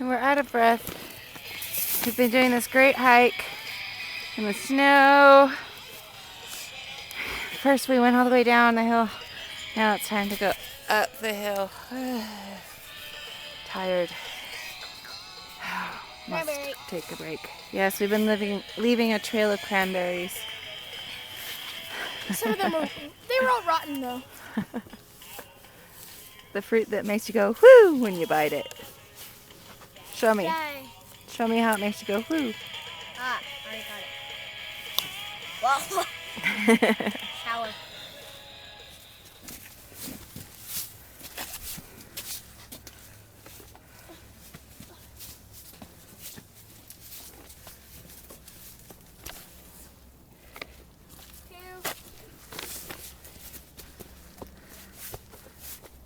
and we're out of breath. We've been doing this great hike in the snow. First we went all the way down the hill. Now it's time to go up the hill. Tired. Must take a break. Yes, we've been leaving a trail of cranberries. Some of them they were all rotten though. The fruit that makes you go whoo when you bite it. Show me. Yay. Show me how it makes you go whoo. Ah, I got it. Whoa. Shower.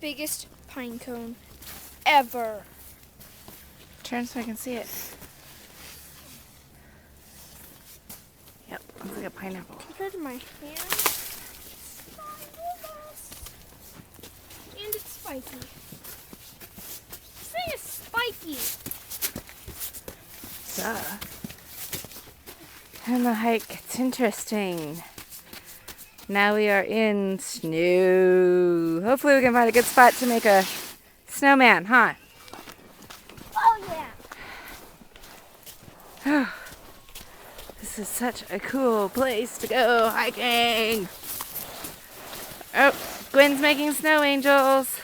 Biggest pine cone ever. Turn so I can see it. Yep, looks like a pineapple. Compared to my hand, and it's spiky. This thing is spiky. Duh. And the hike gets interesting. Now we are in snow. Hopefully we can find a good spot to make a snowman, huh? Oh yeah. This is such a cool place to go hiking. Oh, Gwen's making snow angels.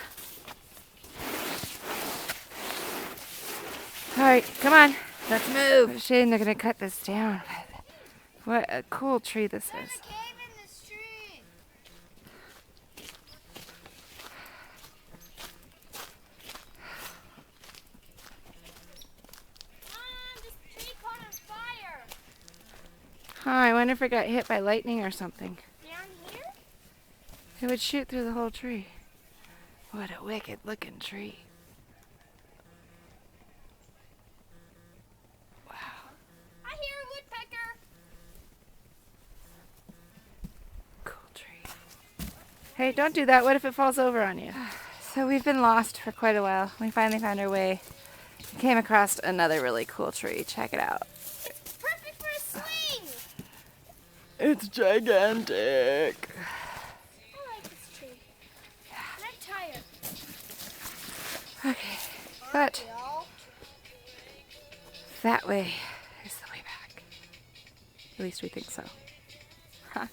All right, come on, let's move. Shame they're gonna cut this down. What a cool tree this is. Huh, I wonder if it got hit by lightning or something. Down here? It would shoot through the whole tree. What a wicked looking tree. Wow. I hear a woodpecker. Cool tree. Hey, don't do that. What if it falls over on you? So we've been lost for quite a while. We finally found our way. We came across another really cool tree. Check it out. It's perfect for a swing. It's gigantic. I like this tree. And I'm tired. Okay, but that way is the way back. At least we think so. Huh.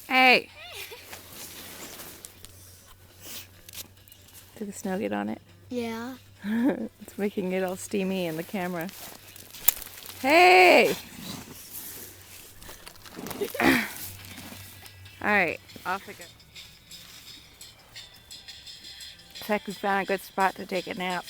Hey! Did the snow get on it? Yeah. It's making it all steamy in the camera. Hey! Alright, off we go. Looks like we found a good spot to take a nap.